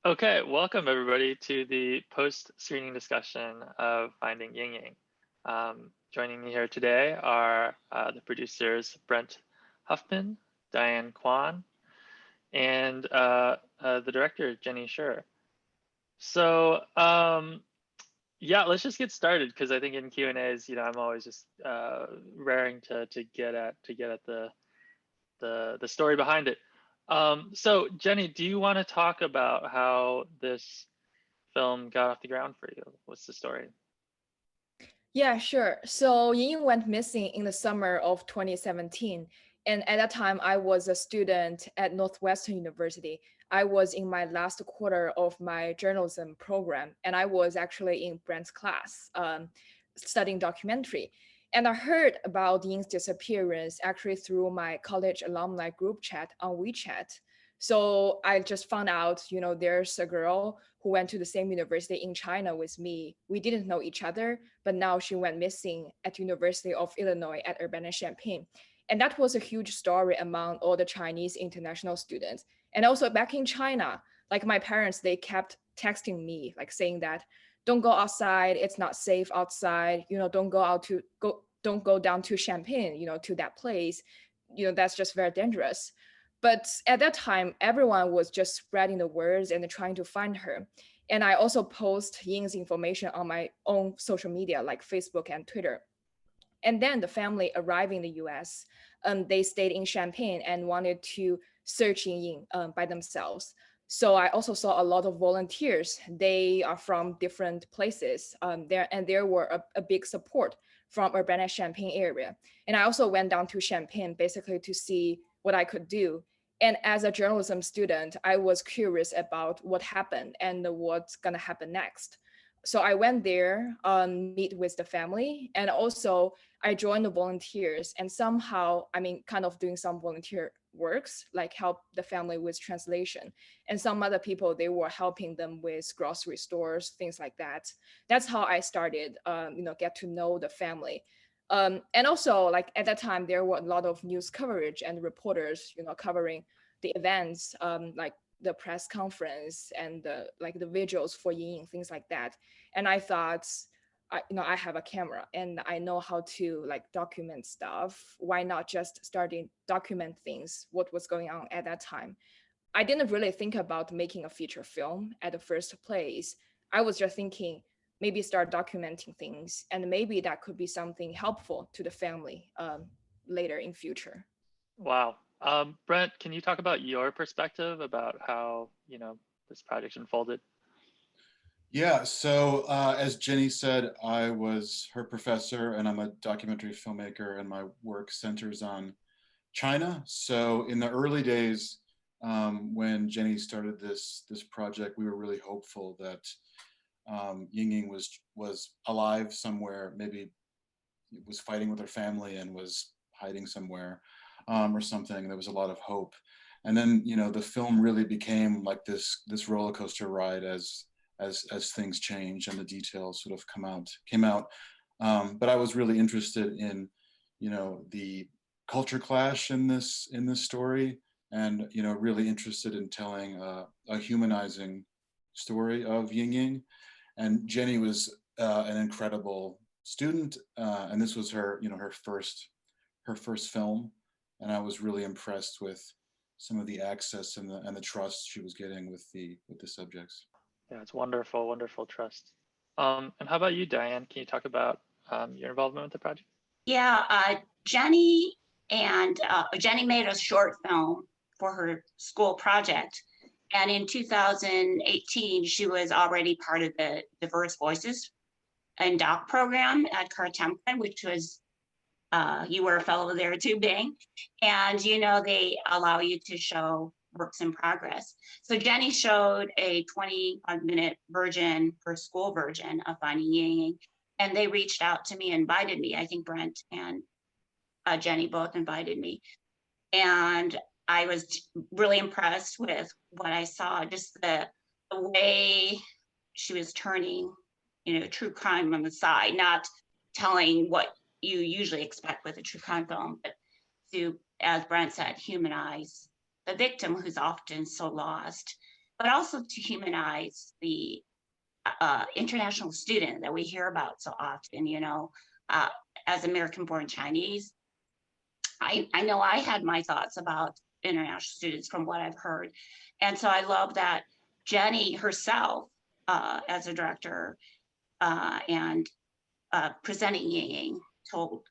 Okay, welcome everybody to the post-screening discussion of Finding Yingying. Joining me here today are the producers Brent Huffman, Diane Kwan, and the director Jenny Scher. So yeah, let's just get started because I think in Q&As, I'm always just raring to get at the story behind it. So Jenny, do you want to talk about how this film got off the ground for you? What's the story? Yeah, sure. So Yingying went missing in the summer of 2017. And at that time, I was a student at Northwestern University. I was in my last quarter of my journalism program, and I was actually in Brent's class studying documentary. And I heard about Ying's disappearance actually through my college alumni group chat on WeChat. So I just found out, there's a girl who went to the same university in China with me. We didn't know each other, but now she went missing at University of Illinois at Urbana-Champaign. And that was a huge story among all the Chinese international students. And also back in China, like my parents, they kept texting me, like saying that, don't go outside, it's not safe outside, don't go down to Champaign, to that place. That's just very dangerous. But at that time, everyone was just spreading the words and trying to find her. And I also post Ying's information on my own social media like Facebook and Twitter. And then the family arrived in the US. They stayed in Champaign and wanted to search Yingying by themselves. So I also saw a lot of volunteers. They are from different places there were a big support from Urbana-Champaign area. And I also went down to Champaign basically to see what I could do. And as a journalism student, I was curious about what happened and what's gonna happen next. So I went there, meet with the family, and also I joined the volunteers. And somehow, kind of doing some volunteer works, like help the family with translation. And some other people, they were helping them with grocery stores, things like that. That's how I started, get to know the family. And also, like at that time, there were a lot of news coverage and reporters, covering the events, like the press conference and the visuals for Ying, things like that. And I thought, I have a camera and I know how to like document stuff. Why not just starting document things, what was going on at that time? I didn't really think about making a feature film at the first place. I was just thinking maybe start documenting things and maybe that could be something helpful to the family later in future. Wow. Brent, can you talk about your perspective about how, this project unfolded? Yeah, so as Jenny said, I was her professor and I'm a documentary filmmaker and my work centers on China. So in the early days, when Jenny started this project, we were really hopeful that Yingying was alive somewhere, maybe was fighting with her family and was hiding somewhere or something. There was a lot of hope. And then, the film really became like this roller coaster ride as things change and the details sort of came out. But I was really interested in, the culture clash in this story, and really interested in telling a humanizing story of Yingying. And Jenny was an incredible student, and this was her her first film, and I was really impressed with some of the access and the trust she was getting with the subjects. Yeah, it's wonderful, wonderful trust. And how about you, Diane? Can you talk about your involvement with the project? Yeah, Jenny made a short film for her school project. And in 2018, she was already part of the Diverse Voices and Doc program at Cartemplin, which was, you were a fellow there too, Bing. And, they allow you to show works in progress. So Jenny showed a 20-minute version, her school version of Finding Yingying, and they reached out to me, invited me. I think Brent and Jenny both invited me. And I was really impressed with what I saw, just the way she was turning, true crime on the side, not telling what you usually expect with a true crime film, but to, as Brent said, humanize the victim who's often so lost. but also to humanize the international student that we hear about so often, as American-born Chinese. I know I had my thoughts about international students from what I've heard. And so I love that Jenny herself, as a director and presenting Yingying,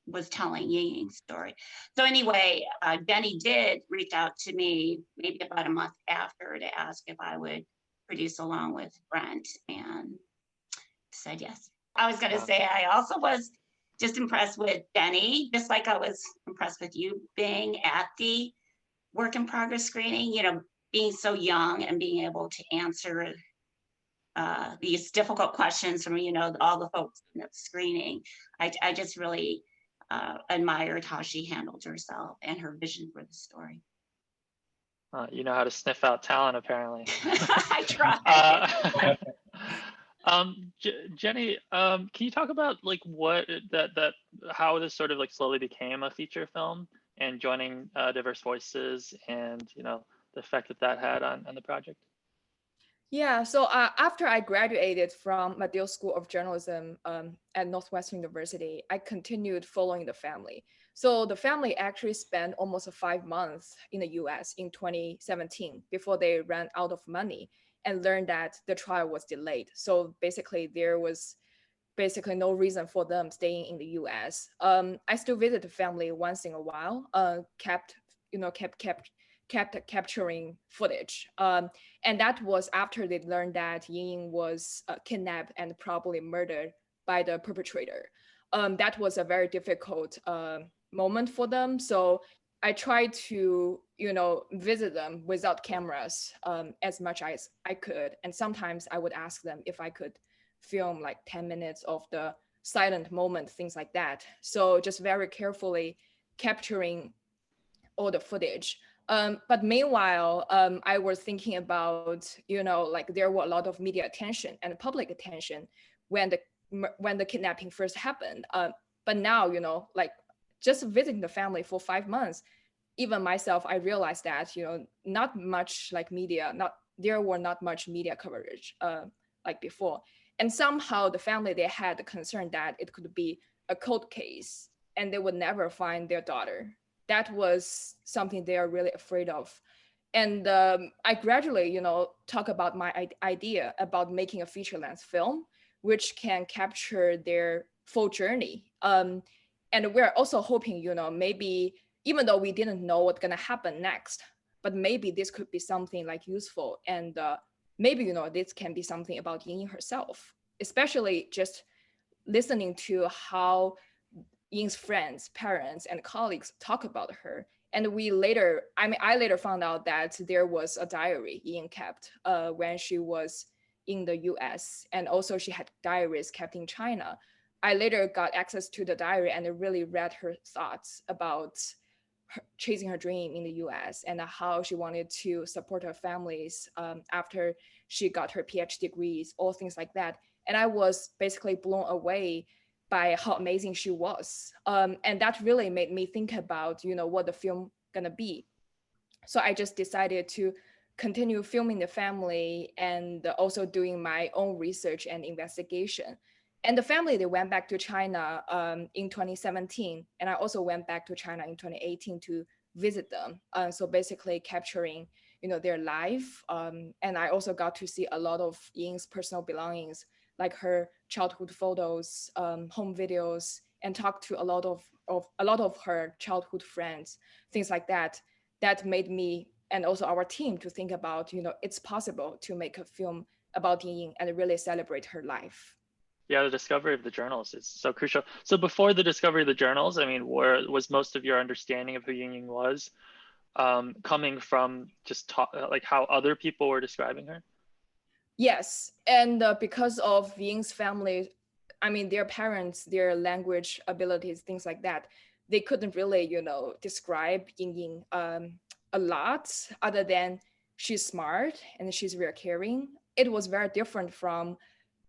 was telling Yingying's story. So anyway, Jenny did reach out to me maybe about a month after to ask if I would produce along with Brent, and said yes. I was going to say I also was just impressed with Jenny, just like I was impressed with you being at the work in progress screening, being so young and being able to answer these difficult questions from, all the folks in the screening. I just really admired how she handled herself and her vision for the story. You know how to sniff out talent, apparently. I try. Jenny, can you talk about like what how this sort of like slowly became a feature film and joining diverse voices, and the effect that had on the project? Yeah, so after I graduated from McGill School of Journalism at Northwestern University, I continued following the family. So the family actually spent almost 5 months in the US in 2017 before they ran out of money and learned that the trial was delayed. So basically there was no reason for them staying in the US. I still visit the family once in a while, kept capturing footage. And that was after they learned that Yingying was kidnapped and probably murdered by the perpetrator. That was a very difficult moment for them. So I tried to, visit them without cameras as much as I could. And sometimes I would ask them if I could film like 10 minutes of the silent moment, things like that. So just very carefully capturing all the footage. But meanwhile, I was thinking about, like there were a lot of media attention and public attention when the kidnapping first happened. But now, like just visiting the family for 5 months, even myself, I realized that, not much like media, there were not much media coverage like before. And somehow the family, they had the concern that it could be a cold case and they would never find their daughter. That was something they are really afraid of. And I gradually, talk about my idea about making a feature-length film, which can capture their full journey. And we're also hoping, maybe even though we didn't know what's gonna happen next, but maybe this could be something like useful. And maybe, this can be something about Yingying herself, especially just listening to how Ying's friends, parents, and colleagues talk about her. And I later found out that there was a diary Ying kept when she was in the US. And also she had diaries kept in China. I later got access to the diary and really read her thoughts about chasing her dream in the US and how she wanted to support her families after she got her PhD degrees, all things like that. And I was basically blown away by how amazing she was. And that really made me think about, what the film gonna be. So I just decided to continue filming the family and also doing my own research and investigation. And the family, they went back to China in 2017. And I also went back to China in 2018 to visit them. So basically capturing, their life. And I also got to see a lot of Ying's personal belongings, like her childhood photos, home videos, and talk to a lot of her childhood friends, things like that. That made me and also our team to think about, it's possible to make a film about Ying and really celebrate her life. Yeah, the discovery of the journals is so crucial. So before the discovery of the journals, I mean, where was most of your understanding of who Yingying was coming from just like how other people were describing her? Yes, and because of Ying's family, I mean, their parents, their language abilities, things like that, they couldn't really, describe Yingying a lot other than she's smart and she's very caring. It was very different from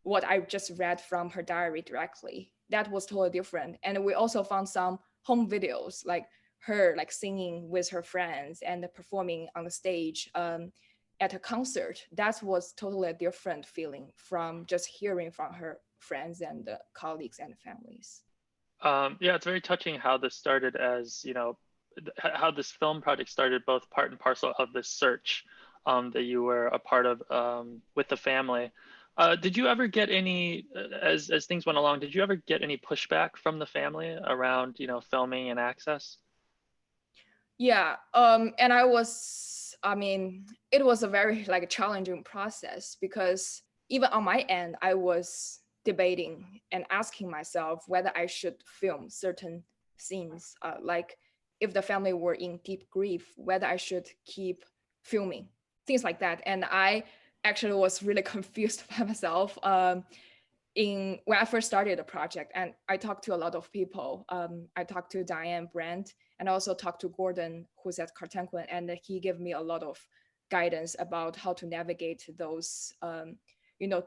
what I just read from her diary directly. That was totally different. And we also found some home videos, like her like singing with her friends and performing on the stage. at a concert, that was totally a different feeling from just hearing from her friends and colleagues and families. Yeah, it's very touching how this started as, how this film project started, both part and parcel of this search that you were a part of with the family. Did you ever get any, as things went along, did you ever get any pushback from the family around, filming and access? Yeah, and I mean, it was a very like challenging process because even on my end, I was debating and asking myself whether I should film certain scenes, like if the family were in deep grief, whether I should keep filming, things like that. And I actually was really confused by myself. When I first started the project, and I talked to a lot of people. I talked to Diane, Brent, and I also talked to Gordon, who's at Cartanquin, and he gave me a lot of guidance about how to navigate those,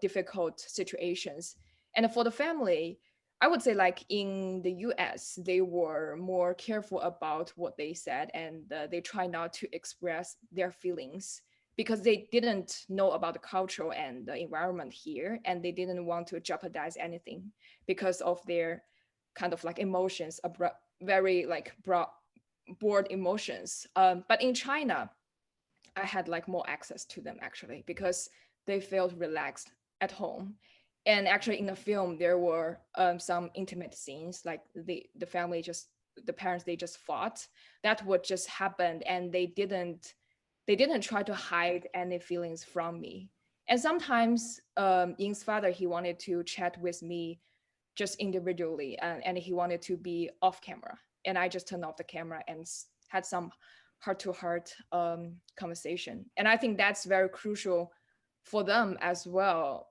difficult situations. And for the family, I would say like in the US, they were more careful about what they said, and they try not to express their feelings because they didn't know about the culture and the environment here, and they didn't want to jeopardize anything because of their kind of like emotions, very like broad emotions. But in China, I had like more access to them actually because they felt relaxed at home. And actually in the film, there were some intimate scenes, like the parents, they just fought. That would just happen, and they didn't try to hide any feelings from me. And sometimes Ying's father, he wanted to chat with me just individually, and he wanted to be off camera. And I just turned off the camera and had some heart-to-heart conversation. And I think that's very crucial for them as well.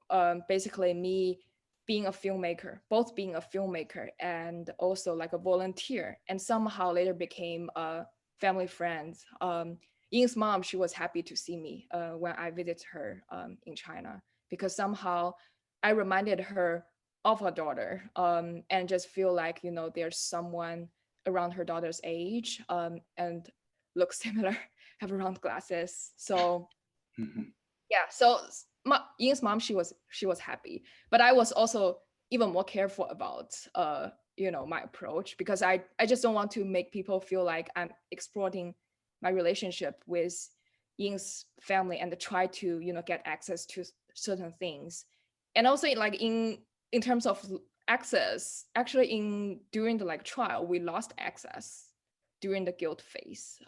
Basically, me being a filmmaker, both being a filmmaker and also like a volunteer, and somehow later became a family friend. Ying's mom, she was happy to see me when I visited her in China, because somehow I reminded her of her daughter, and just feel like, there's someone around her daughter's age, and looks similar, have round glasses. So Mhm. yeah, so Ying's mom, she was happy, but I was also even more careful about my approach, because I just don't want to make people feel like I'm exploiting my relationship with Ying's family and to try to get access to certain things. And also like in terms of access, actually during the like trial, we lost access during the guilt phase.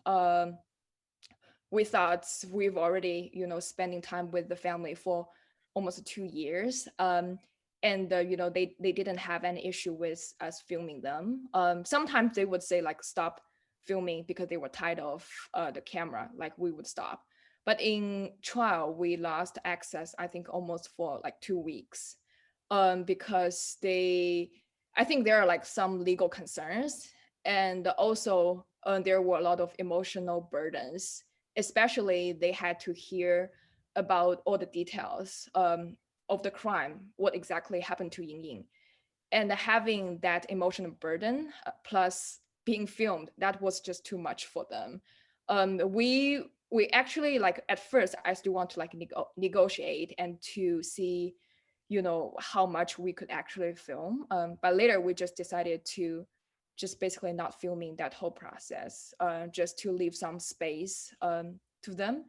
We thought we've already spending time with the family for almost 2 years, and they didn't have any issue with us filming them. Sometimes they would say like stop filming because they were tired of the camera, like we would stop. But in trial we lost access, I think almost for like 2 weeks, because I think there are like some legal concerns, and also there were a lot of emotional burdens, especially they had to hear about all the details of the crime, what exactly happened to Yingying. And having that emotional burden plus being filmed, that was just too much for them. We actually, like, at first I still want to like negotiate and to see how much we could actually film, but later we just decided to just basically not filming that whole process, just to leave some space to them.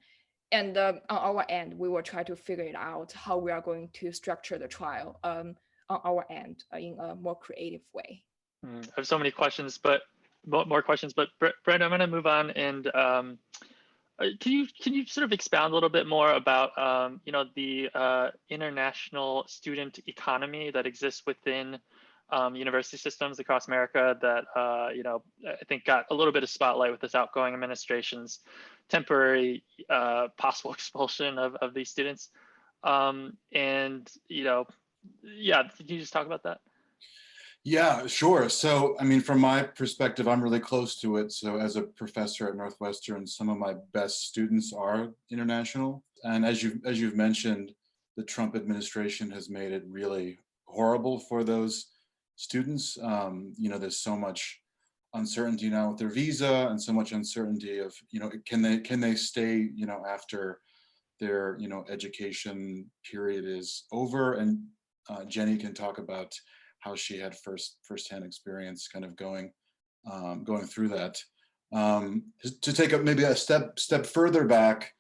And on our end, we will try to figure it out how we are going to structure the trial on our end in a more creative way. I have so many questions, but more questions. But Brent, I'm going to move on, and can you sort of expound a little bit more about the international student economy that exists within university systems across America that I think got a little bit of spotlight with this outgoing administration's temporary possible expulsion of these students, and yeah, can you just talk about that? Yeah, sure. So, I mean, from my perspective, I'm really close to it. So, as a professor at Northwestern, some of my best students are international. And as you've mentioned, the Trump administration has made it really horrible for those students. There's so much uncertainty now with their visa, and so much uncertainty of, can they stay, after their education period is over. And Jenny can talk about how she had firsthand experience kind of going through that. To take maybe a step further back,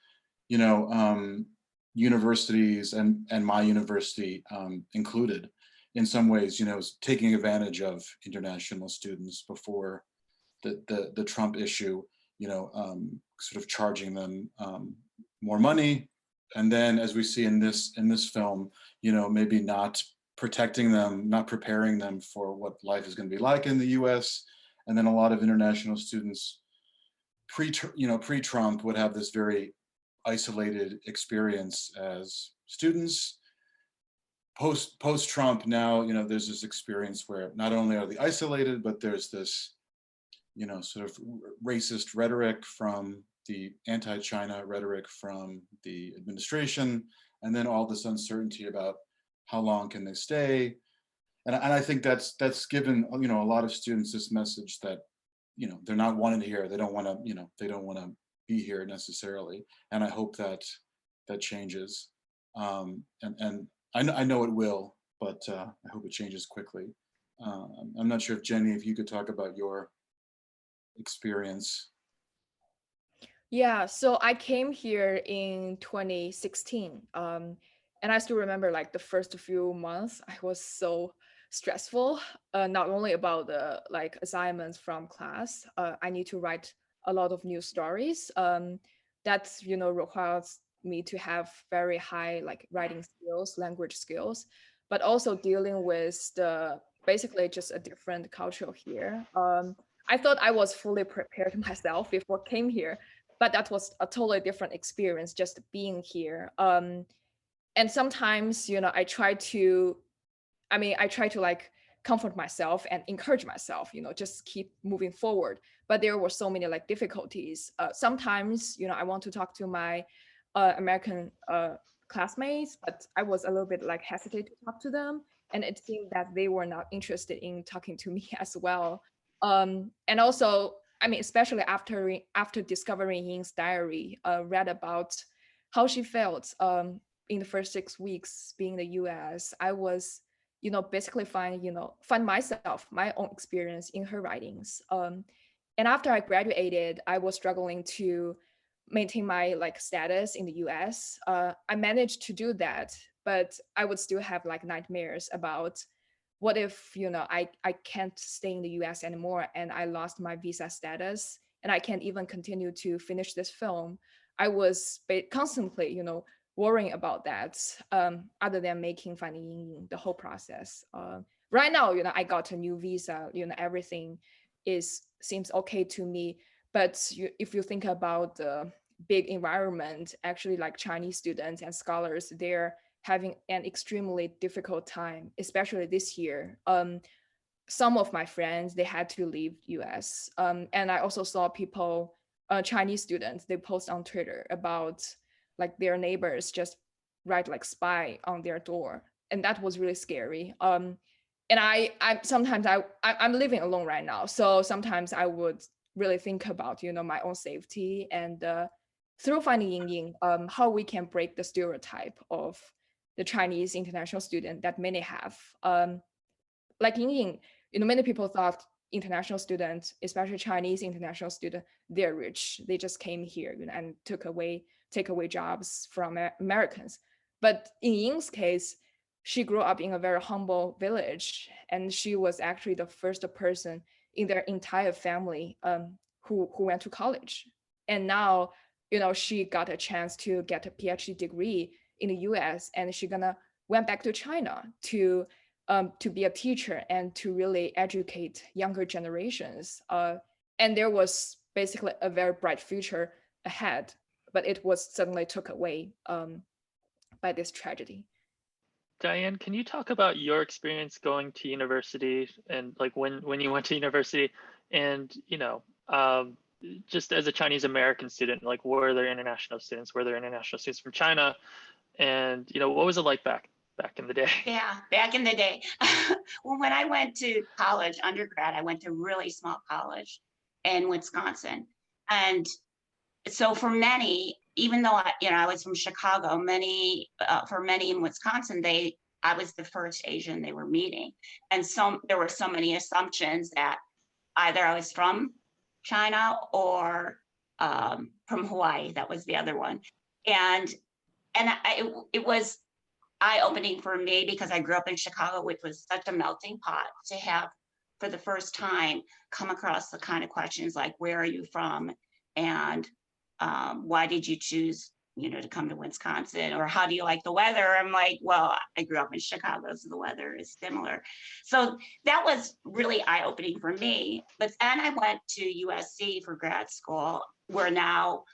universities and my university included, in some ways, taking advantage of international students before the Trump issue, sort of charging them more money, and then, as we see in this film, maybe not protecting them, not preparing them for what life is going to be like in the U.S. And then a lot of international students pre-Trump would have this very isolated experience as students. Post-Trump, now there's this experience where not only are they isolated, but there's this sort of racist rhetoric from the anti-China rhetoric from the administration, and then all this uncertainty about how long can they stay. And I think that's given a lot of students this message that they're not wanted here. They don't want to they don't want to be here necessarily. And I hope that changes. And I know it will, but I hope it changes quickly. I'm not sure if Jenny, if you could talk about your experience. Yeah, so I came here in 2016. And I still remember like the first few months, I was so stressful, not only about the like assignments from class. I need to write a lot of new stories. That, requires me to have very high like writing skills, language skills, but also dealing with the basically just a different culture here. I thought I was fully prepared myself before I came here, but that was a totally different experience just being here. And sometimes, I try to like comfort myself and encourage myself, just keep moving forward. But there were so many like difficulties. Sometimes, I want to talk to my American classmates, but I was a little bit like hesitant to talk to them. And it seemed that they were not interested in talking to me as well. And also, especially after discovering Ying's diary, read about how she felt in the first 6 weeks being in the US. I was, basically find myself, my own experience in her writings. And after I graduated, I was struggling to maintain my like status in the US. I managed to do that, but I would still have like nightmares about what if I can't stay in the US anymore and I lost my visa status and I can't even continue to finish this film. I was constantly worrying about that, other than finding Yingying the whole process. Right now, I got a new visa, everything seems okay to me. But if you think about the big environment, actually like Chinese students and scholars, they're having an extremely difficult time, especially this year. Some of my friends, they had to leave US. And I also saw people, Chinese students, they post on Twitter about like their neighbors just write like spy on their door. And that was really scary. And I'm living alone right now. So sometimes I would really think about, my own safety and through finding Yingying, how we can break the stereotype of the Chinese international student that many have. Like Yingying, many people thought international students, especially Chinese international students, they're rich. They just came here and take away jobs from Americans. But in Ying's case, she grew up in a very humble village, and she was actually the first person in their entire family who went to college. And now, she got a chance to get a PhD degree in the US, and she went back to China to be a teacher and to really educate younger generations. And there was basically a very bright future ahead, but it was suddenly took away by this tragedy. Diane, can you talk about your experience going to university and like when you went to university and, just as a Chinese American student, like were there international students? Were there international students from China? And, what was it like back in the day? Yeah, back in the day. Well, when I went to college, undergrad, I went to a really small college in Wisconsin. And so for many, even though I was from Chicago, for many in Wisconsin, I was the first Asian they were meeting. And there were so many assumptions that either I was from China or from Hawaii. That was the other one. And it was eye-opening for me because I grew up in Chicago, which was such a melting pot, to have for the first time come across the kind of questions like, where are you from? And why did you choose, to come to Wisconsin? Or how do you like the weather? I'm like, well, I grew up in Chicago, so the weather is similar. So that was really eye-opening for me. But then I went to USC for grad school, where now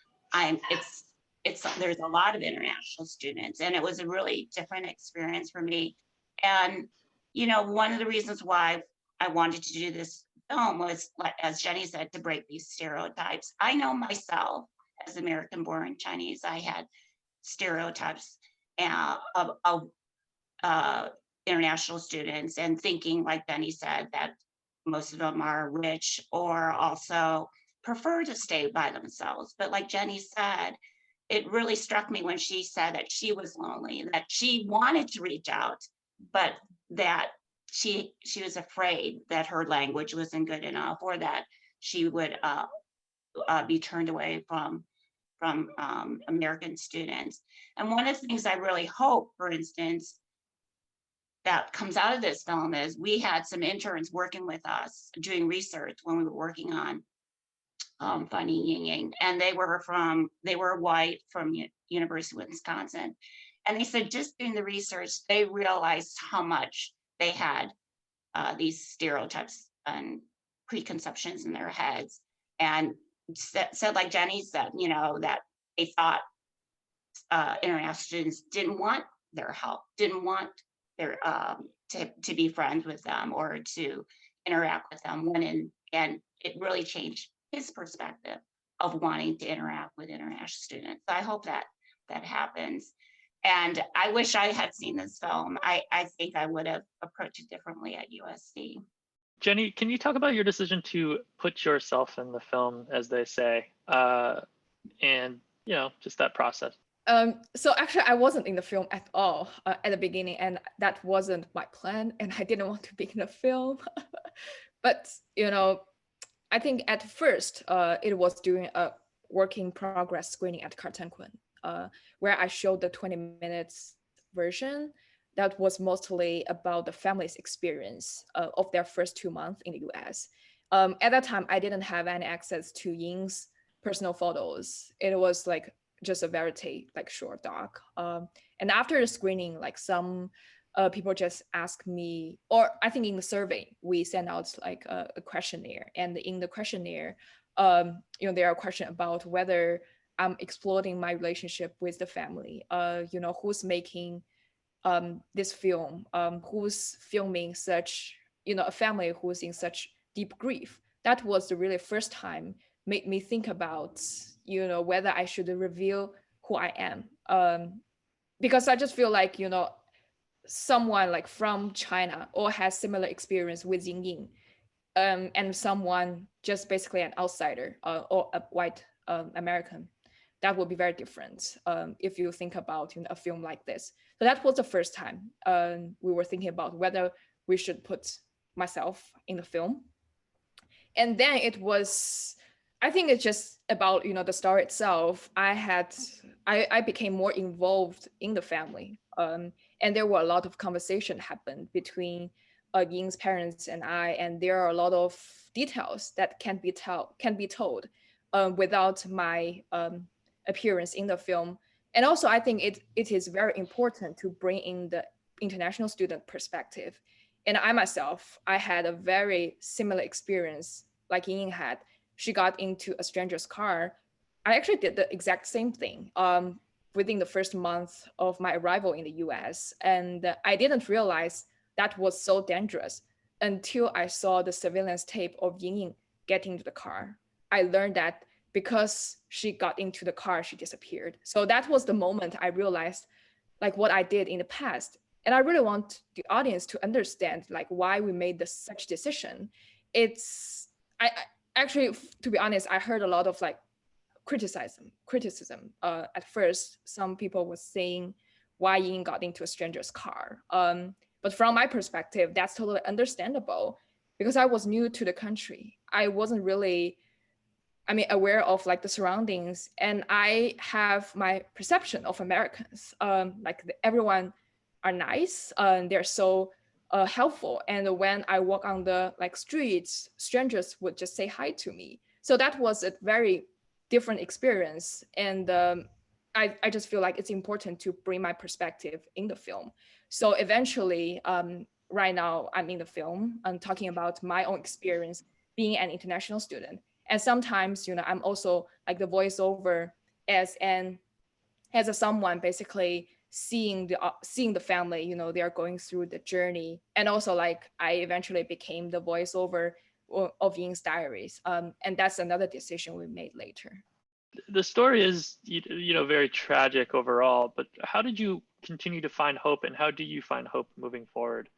there's a lot of international students, and it was a really different experience for me. And, one of the reasons why I wanted to do this film was, like, as Jenny said, to break these stereotypes. I know myself, as American-born Chinese, I had stereotypes of international students, and thinking, like Benny said, that most of them are rich or also prefer to stay by themselves. But like Jenny said, it really struck me when she said that she was lonely, that she wanted to reach out, but that she was afraid that her language wasn't good enough, or that she would be turned away from American students. And one of the things I really hope, for instance, that comes out of this film is we had some interns working with us doing research when we were working on finding Yingying, and they were white from University of Wisconsin. And they said just doing the research, they realized how much they had these stereotypes and preconceptions in their heads, and said, like Jenny said, that they thought international students didn't want their help, didn't want their to be friends with them or to interact with them. And it really changed his perspective of wanting to interact with international students. So I hope that happens. And I wish I had seen this film. I think I would have approached it differently at USC. Jenny, can you talk about your decision to put yourself in the film, as they say, and just that process? So actually, I wasn't in the film at all at the beginning, and that wasn't my plan, and I didn't want to be in the film. But I think at first, it was during a work in progress screening at Cartanquin, where I showed the 20 minutes version that was mostly about the family's experience of their first 2 months in the US. At that time, I didn't have any access to Ying's personal photos. It was like just a very short doc. And after the screening, like some people just ask me, or I think in the survey, we sent out like a questionnaire. And in the questionnaire, there are questions about whether I'm exploring my relationship with the family, who's making this film, who's filming such, a family who's in such deep grief. That was the really first time made me think about, whether I should reveal who I am. Because I just feel like, someone like from China or has similar experience with Yingying, and someone just basically an outsider or a white American, that would be very different if you think about a film like this. So that was the first time we were thinking about whether we should put myself in the film. And then it was, I think it's just about, the story itself. I became more involved in the family. And there were a lot of conversation happened between Ying's parents and I, and there are a lot of details that can be told without my appearance in the film. And also, I think it is very important to bring in the international student perspective. And I myself, I had a very similar experience like Yingying had. She got into a stranger's car. I actually did the exact same thing within the first month of my arrival in the US. And I didn't realize that was so dangerous until I saw the surveillance tape of Yingying getting into the car. I learned that because she got into the car, she disappeared. So that was the moment I realized like what I did in the past. And I really want the audience to understand like why we made such decision. I actually, to be honest, I heard a lot of like criticism. At first, some people were saying why Ying got into a stranger's car. But from my perspective, that's totally understandable because I was new to the country. I wasn't really, aware of like the surroundings, and I have my perception of Americans. Everyone are nice, and they're so helpful. And when I walk on the like streets, strangers would just say hi to me. So that was a very different experience, and I just feel like it's important to bring my perspective in the film. So eventually, right now I'm in the film. I'm talking about my own experience being an international student, and sometimes I'm also like the voiceover as a someone basically seeing the family. They are going through the journey, and also like I eventually became the voiceover of Ying's diaries, and that's another decision we made later. The story is, very tragic overall, but how did you continue to find hope, and how do you find hope moving forward?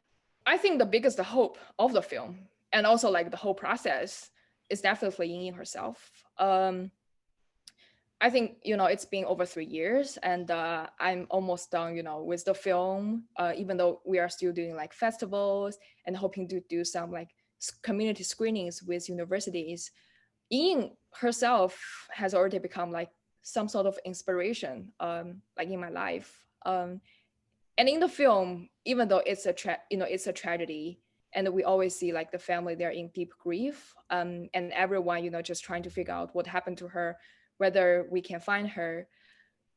I think the biggest hope of the film, and also like the whole process, is definitely Yingying herself. I think it's been over 3 years, and I'm almost done with the film, even though we are still doing like festivals and hoping to do some like community screenings with universities. Ying herself has already become like some sort of inspiration, like in my life. And in the film, even though it's it's a tragedy, and we always see like the family, they're in deep grief, and everyone just trying to figure out what happened to her, whether we can find her.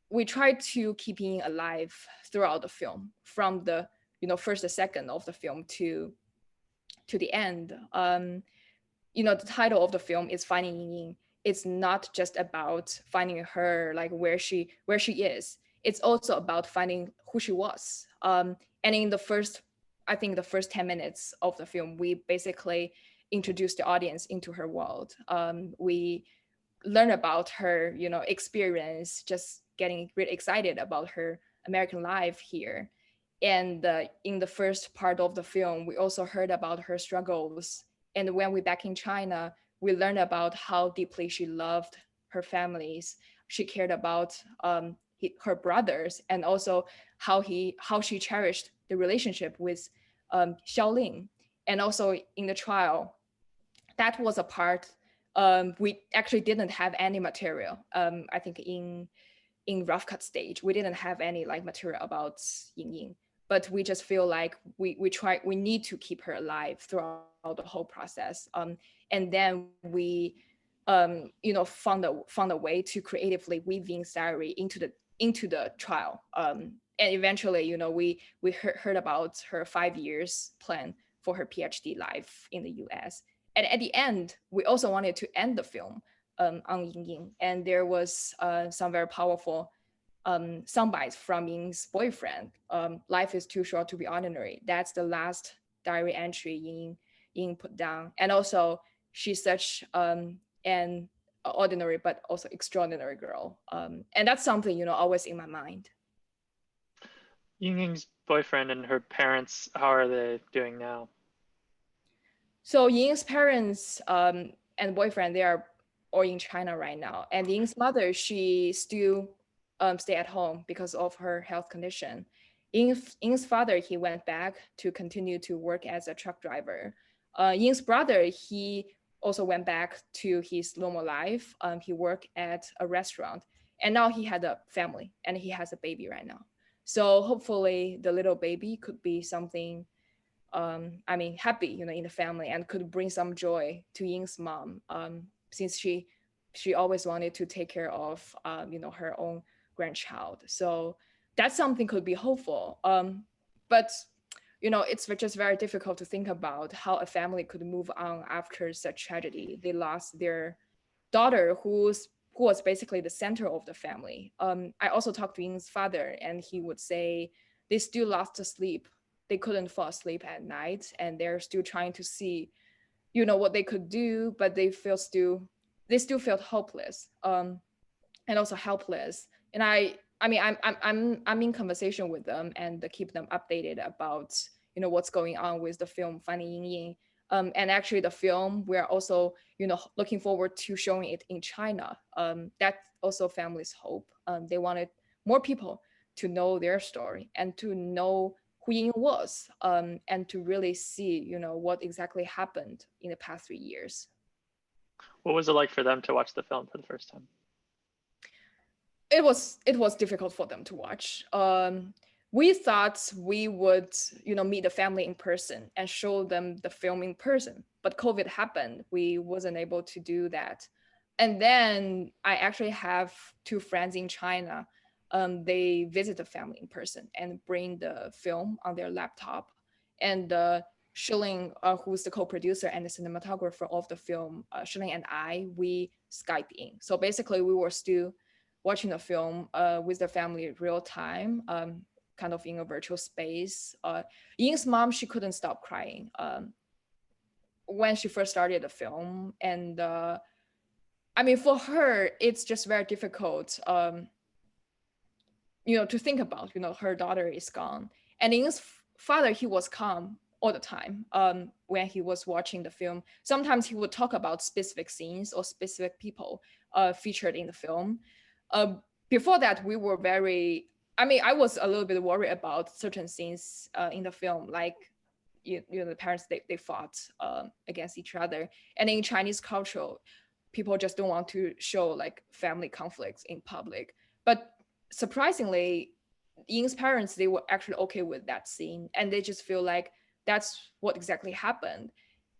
We try to keep Ying alive throughout the film, from the first second of the film to the end. The title of the film is Finding Yingying. It's not just about finding her, like where she is. It's also about finding who she was. And in I think the first 10 minutes of the film, we basically introduce the audience into her world. We learn about her, experience, just getting really excited about her American life here. And in the first part of the film, we also heard about her struggles. And when we're back in China, we learned about how deeply she loved her families. She cared about her brothers, and also how she cherished the relationship with Xiaoling. And also in the trial, that was a part we actually didn't have any material. I think in rough cut stage, we didn't have any like material about Yingying, but we just feel like we need to keep her alive throughout the whole process. And then we found a way to creatively weave Ying's diary into the trial. And eventually, we heard about her 5 years plan for her PhD life in the US. And at the end, we also wanted to end the film on Yingying, and there was some very powerful sound bites from Ying's boyfriend. Life is too short to be ordinary. That's the last diary entry Ying put down. And also, she's such an ordinary but also extraordinary girl. And that's something, always in my mind. Yingying's boyfriend and her parents, how are they doing now? So Ying's parents and boyfriend, they are all in China right now. And Ying's mother, she still stay at home because of her health condition. Ying's father, he went back to continue to work as a truck driver. Ying's brother, he also went back to his normal life. He worked at a restaurant, and now he had a family, and he has a baby right now. So hopefully the little baby could be something happy, in the family, and could bring some joy to Ying's mom, since she always wanted to take care of, her own grandchild. So that's something could be hopeful. But it's just very difficult to think about how a family could move on after such tragedy. They lost their daughter, who was basically the center of the family. I also talked to Ying's father, and he would say they still lost sleep. They couldn't fall asleep at night, and they're still trying to see, what they could do, but they still felt hopeless, and also helpless. And I'm in conversation with them and keep them updated about what's going on with the film Finding Yingying. And actually the film, we're also, looking forward to showing it in China. That's also family's hope. They wanted more people to know their story and to know who Ying was, and to really see, what exactly happened in the past 3 years. What was it like for them to watch the film for the first time? It was difficult for them to watch. We thought we would, meet the family in person and show them the film in person, but COVID happened. We wasn't able to do that. And then I actually have two friends in China. They visit the family in person and bring the film on their laptop. And Shilling, who's the co-producer and the cinematographer of the film, Shilling and I, we Skype in. So basically, we were still watching the film with the family in real time, kind of in a virtual space. Ying's mom, she couldn't stop crying when she first started the film. And I mean, for her, it's just very difficult, to think about, her daughter is gone. And Ying's father, he was calm all the time when he was watching the film. Sometimes he would talk about specific scenes or specific people featured in the film. Before that, we were I was a little bit worried about certain scenes in the film, like, the parents, they fought against each other. And in Chinese culture, people just don't want to show like family conflicts in public. But surprisingly, Ying's parents, they were actually okay with that scene. And they just feel like that's what exactly happened.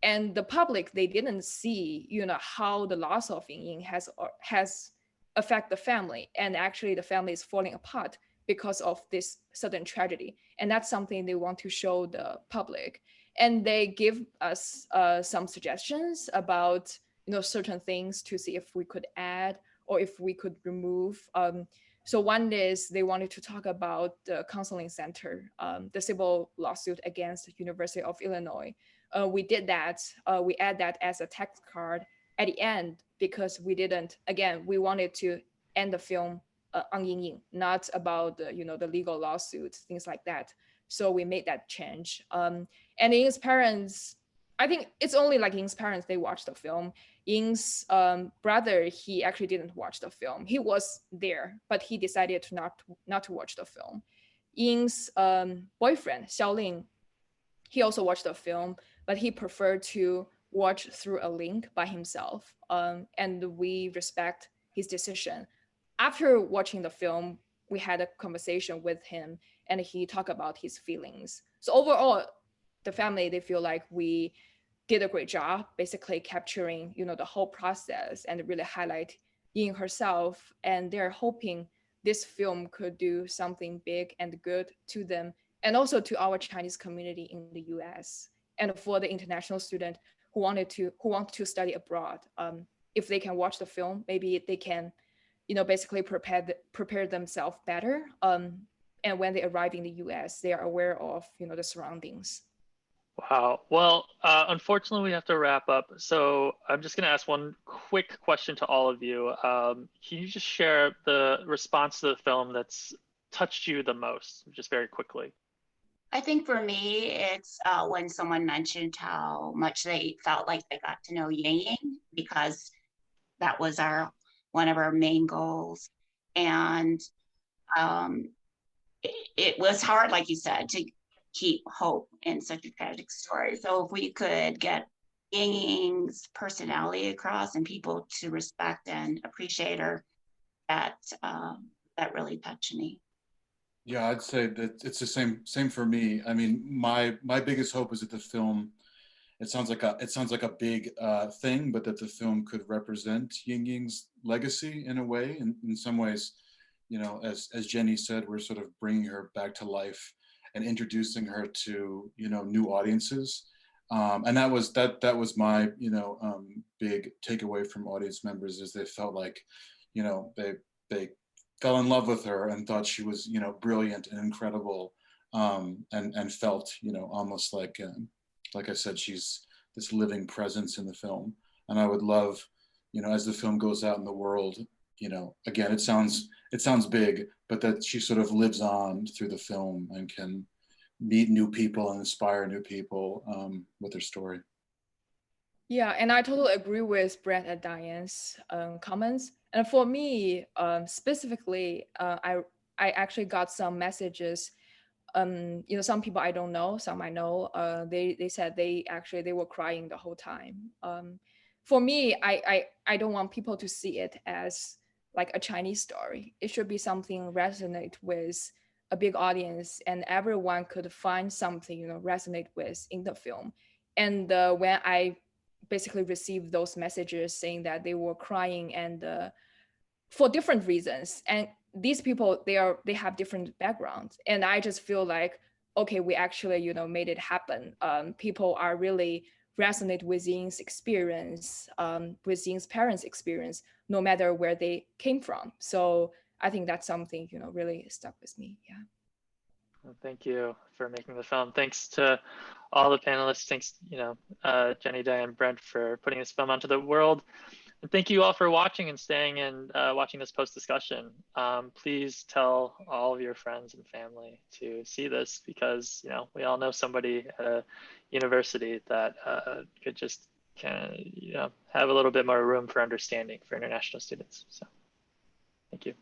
And the public, they didn't see, how the loss of Yingying has affect the family. And actually the family is falling apart because of this sudden tragedy. And that's something they want to show the public. And they give us some suggestions about, certain things to see if we could add or if we could remove. So one is they wanted to talk about the counseling center, the civil lawsuit against the University of Illinois. We did that. We add that as a text card at the end because we wanted to end the film on Yingying, not about the legal lawsuits, things like that. So we made that change. And Ying's parents, I think it's only like Ying's parents, they watched the film. Ying's brother, he actually didn't watch the film. He was there, but he decided to not to watch the film. Ying's boyfriend, Xiaoling, he also watched the film, but he preferred to watch through a link by himself. And we respect his decision. After watching the film, we had a conversation with him and he talked about his feelings. So overall, the family, they feel like we did a great job basically capturing, the whole process and really highlight Ying herself. And they're hoping this film could do something big and good to them and also to our Chinese community in the US. And for the international student who want to study abroad, if they can watch the film, maybe they can, basically prepare themselves better. And when they arrive in the US, they are aware of, the surroundings. Wow. Well, unfortunately, we have to wrap up. So I'm just going to ask one quick question to all of you. Can you just share the response to the film that's touched you the most, just very quickly? I think for me, it's when someone mentioned how much they felt like they got to know Yingying because that was one of our main goals. And it was hard, like you said, to keep hope in such a tragic story. So if we could get Yingying's personality across and people to respect and appreciate her, that really touched me. Yeah, I'd say that it's the same for me. I mean, my biggest hope is that the film, it sounds like a big thing, but that the film could represent Yingying's legacy in a way. In some ways, as Jenny said, we're sort of bringing her back to life and introducing her to new audiences. And that was my big takeaway from audience members is they felt like they fell in love with her and thought she was brilliant and incredible, and felt almost like I said, she's this living presence in the film. And I would love, as the film goes out in the world, again, it sounds big, but that she sort of lives on through the film and can meet new people and inspire new people with her story. Yeah, and I totally agree with Brett and Diane's comments. And for me, specifically, I actually got some messages. Some people I don't know, some I know. They said they were crying the whole time. For me, I don't want people to see it as like a Chinese story. It should be something resonate with a big audience, and everyone could find something resonate with in the film. And when I basically received those messages saying that they were crying and for different reasons, and these people they have different backgrounds, and I just feel like, okay, we actually made it happen. People are really resonate with Ying's experience, with Ying's parents experience, no matter where they came from. So I think that's something really stuck with me. Yeah. Well, thank you for making the film. Thanks to all the panelists. Thanks, Jenny, Diane, Brent, for putting this film onto the world. And thank you all for watching and staying and watching this post discussion. Please tell all of your friends and family to see this, because we all know somebody at a university that could just have a little bit more room for understanding for international students. So thank you.